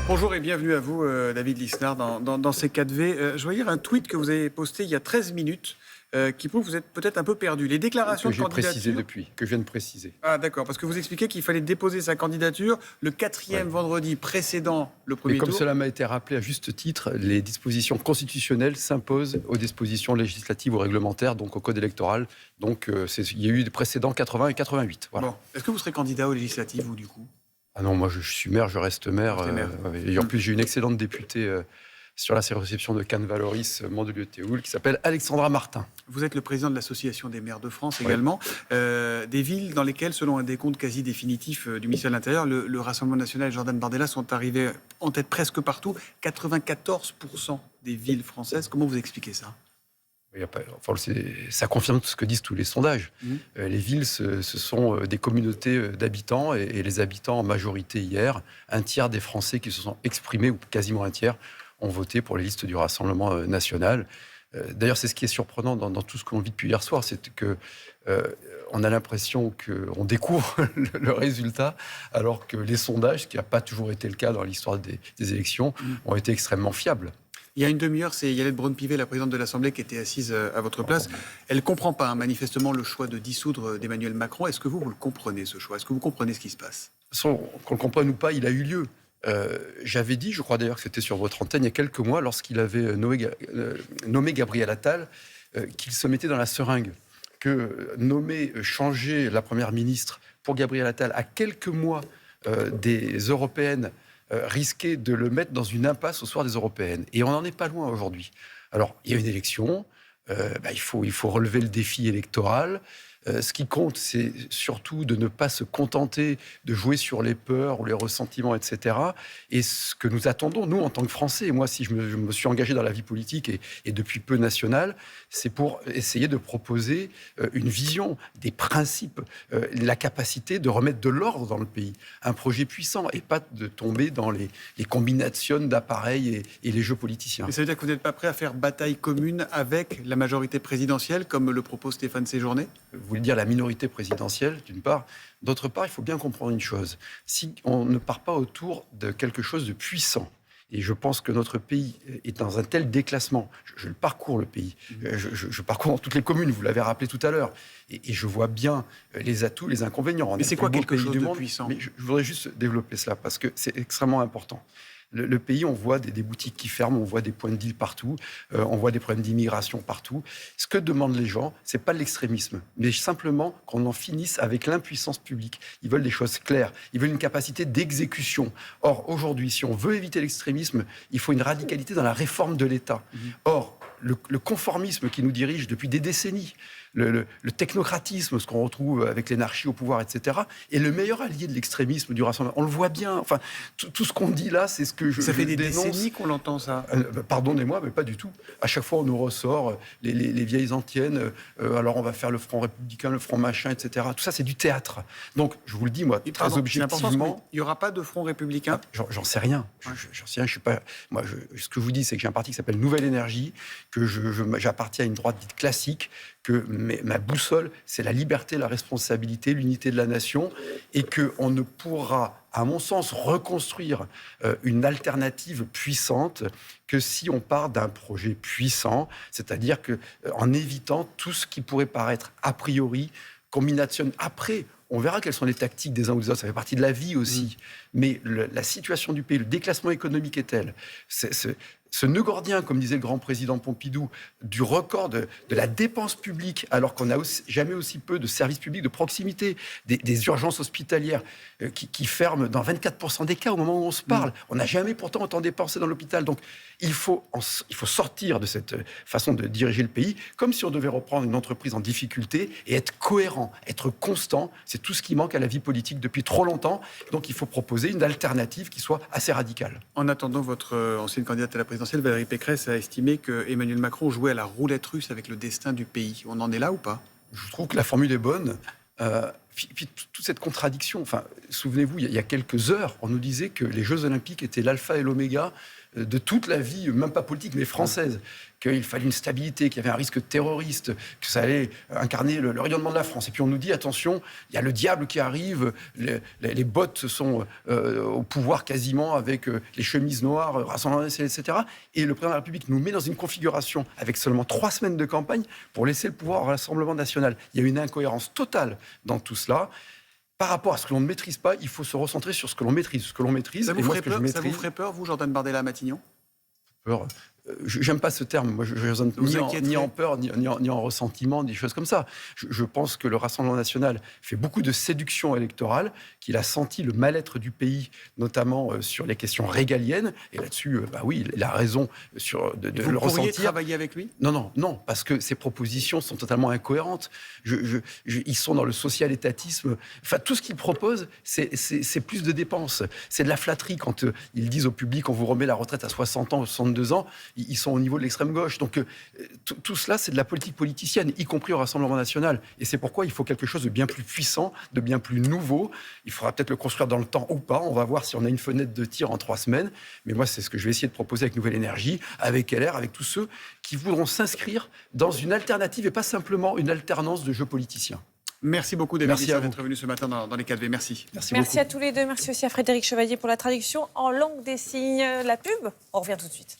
Bonjour et bienvenue à vous, David Lisnard, dans ces 4V. Je vais lire un tweet que vous avez posté il y a 13 minutes qui prouve que vous êtes peut-être un peu perdu. Les déclarations Que de j'ai précisé candidature... depuis, que je viens de préciser. Ah d'accord, parce que vous expliquez qu'il fallait déposer sa candidature le quatrième vendredi précédent le Mais premier comme tour. cela m'a été rappelé à juste titre, les dispositions constitutionnelles s'imposent aux dispositions législatives ou réglementaires, donc au code électoral. Donc il y a eu des précédents 80 et 88. Voilà. Bon. Est-ce que vous serez candidat aux législatives, vous, du coup? Ah non, moi je suis maire, je reste maire. Restez maire. Et en plus, j'ai une excellente députée sur la circonscription de Cannes-Valoris, Mandelieu-Théoul, qui s'appelle Alexandra Martin. Vous êtes le président de l'Association des maires de France également. Des villes dans lesquelles, selon un décompte quasi définitif du ministère de l'Intérieur, le Rassemblement national et Jordan Bardella sont arrivés en tête presque partout. 94% des villes françaises. Comment vous expliquez ça? Ça confirme tout ce que disent tous les sondages. Les villes, ce sont des communautés d'habitants et les habitants en majorité hier, un tiers des Français qui se sont exprimés, ou quasiment un tiers, ont voté pour les listes du Rassemblement national. D'ailleurs, c'est ce qui est surprenant dans tout ce qu'on vit depuis hier soir, c'est que on a l'impression qu'on découvre le résultat, alors que les sondages, ce qui n'a pas toujours été le cas dans l'histoire des élections, ont été extrêmement fiables. Il y a une demi-heure, c'est Yolande Braun-Pivet, la présidente de l'Assemblée, qui était assise à votre place. Elle ne comprend pas, manifestement, le choix de dissoudre d'Emmanuel Macron. Est-ce que vous le comprenez, ce choix? Est-ce que vous comprenez ce qui se passe? De toute façon, qu'on le comprenne ou pas, il a eu lieu. J'avais dit, je crois d'ailleurs que c'était sur votre antenne, il y a quelques mois, lorsqu'il avait nommé Gabriel Attal, qu'il se mettait dans la seringue. Que changer la Première ministre pour Gabriel Attal à quelques mois des Européennes risquait de le mettre dans une impasse au soir des Européennes. Et on n'en est pas loin aujourd'hui. Alors, il y a une élection, il faut relever le défi électoral. Ce qui compte, c'est surtout de ne pas se contenter de jouer sur les peurs ou les ressentiments, etc. Et ce que nous attendons, nous, en tant que Français, et moi, si je me suis engagé dans la vie politique et depuis peu nationale, c'est pour essayer de proposer une vision, des principes, la capacité de remettre de l'ordre dans le pays, un projet puissant, et pas de tomber dans les combinations d'appareils et les jeux politiciens. Mais ça veut dire que vous n'êtes pas prêt à faire bataille commune avec la majorité présidentielle, comme le propose Stéphane Séjourné? Vous voulez dire la minorité présidentielle, d'une part. D'autre part, il faut bien comprendre une chose. Si on ne part pas autour de quelque chose de puissant, et je pense que notre pays est dans un tel déclassement, je le parcours, le pays, je parcours dans toutes les communes, vous l'avez rappelé tout à l'heure, et je vois bien les atouts, les inconvénients. Mais c'est quoi quelque chose de puissant? Mais je voudrais juste développer cela, parce que c'est extrêmement important. Le pays, on voit des boutiques qui ferment, on voit des points de deal partout, on voit des problèmes d'immigration partout. Ce que demandent les gens, c'est pas l'extrémisme, mais simplement qu'on en finisse avec l'impuissance publique. Ils veulent des choses claires, ils veulent une capacité d'exécution. Or, aujourd'hui, si on veut éviter l'extrémisme, il faut une radicalité dans la réforme de l'État. Or, le conformisme qui nous dirige depuis des décennies, le technocratisme, ce qu'on retrouve avec l'énarchie au pouvoir, etc., est le meilleur allié de l'extrémisme du Rassemblement. On le voit bien. Enfin, tout ce qu'on dit là, c'est ce que je dénonce. Ça fait des décennies qu'on l'entend, ça. Pardonnez-moi, mais pas du tout. À chaque fois, on nous ressort les vieilles antiennes. Alors, on va faire le Front républicain, le Front machin, etc. Tout ça, c'est du théâtre. Donc, je vous le dis, moi, très objectivement... Il n'y aura pas de Front républicain? J'en sais rien. J'en sais rien. Je suis pas... Moi, ce que je vous dis, c'est que j'ai un parti qui s'appelle Nouvelle Énergie, que j'appartiens à une droite dite classique, que ma boussole, c'est la liberté, la responsabilité, l'unité de la nation, et qu'on ne pourra, à mon sens, reconstruire une alternative puissante que si on part d'un projet puissant, c'est-à-dire en évitant tout ce qui pourrait paraître a priori combination. Après, on verra quelles sont les tactiques des uns ou des autres, ça fait partie de la vie aussi. Mais la situation du pays, le déclassement économique est tel. Ce nœud gordien, comme disait le grand président Pompidou, du record de la dépense publique, alors qu'on n'a jamais aussi peu de services publics de proximité, des urgences hospitalières qui ferment dans 24% des cas au moment où on se parle. On n'a jamais pourtant autant dépensé dans l'hôpital. Donc il faut sortir de cette façon de diriger le pays, comme si on devait reprendre une entreprise en difficulté et être cohérent, être constant. C'est tout ce qui manque à la vie politique depuis trop longtemps. Donc il faut proposer une alternative qui soit assez radicale. En attendant, votre ancienne candidate à la présidentielle, Valérie Pécresse, a estimé que Emmanuel Macron jouait à la roulette russe avec le destin du pays. On en est là ou pas? Je trouve que la formule est bonne. Puis toute cette contradiction, souvenez-vous, il y a quelques heures, on nous disait que les Jeux Olympiques étaient l'alpha et l'oméga de toute la vie, même pas politique, mais française, qu'il fallait une stabilité, qu'il y avait un risque terroriste, que ça allait incarner le rayonnement de la France. Et puis on nous dit, attention, il y a le diable qui arrive, les bottes sont au pouvoir quasiment avec les chemises noires, Rassemblement national, etc. Et le président de la République nous met dans une configuration avec seulement 3 semaines de campagne pour laisser le pouvoir au Rassemblement national. Il y a une incohérence totale dans tout cela. Par rapport à ce que l'on ne maîtrise pas, il faut se recentrer sur ce que l'on maîtrise. Ce que l'on maîtrise, ça vous ferait peur, vous, Jordan Bardella, à Matignon? Peur. J'aime pas ce terme. Moi, je raisonne ni en peur, ni en ressentiment, des choses comme ça. Je pense que le Rassemblement national fait beaucoup de séduction électorale, qu'il a senti le mal-être du pays, notamment sur les questions régaliennes. Et là-dessus, oui, il a raison de le ressentir. Vous pourriez travailler avec lui ? Non, parce que ses propositions sont totalement incohérentes. Ils sont dans le social-étatisme. Enfin, tout ce qu'ils proposent, c'est plus de dépenses. C'est de la flatterie quand ils disent au public, on vous remet la retraite à 60 ans, 62 ans. Ils sont au niveau de l'extrême gauche. Donc tout cela, c'est de la politique politicienne, y compris au Rassemblement national. Et c'est pourquoi il faut quelque chose de bien plus puissant, de bien plus nouveau. Il faudra peut-être le construire dans le temps ou pas. On va voir si on a une fenêtre de tir en 3 semaines. Mais moi, c'est ce que je vais essayer de proposer avec Nouvelle Énergie, avec LR, avec tous ceux qui voudront s'inscrire dans une alternative et pas simplement une alternance de jeux politiciens. Merci beaucoup, David Lisnard, d'être venu ce matin dans les 4V. Merci. Merci à tous les deux. Merci aussi à Frédéric Chevalier pour la traduction en langue des signes. La pub, on revient tout de suite.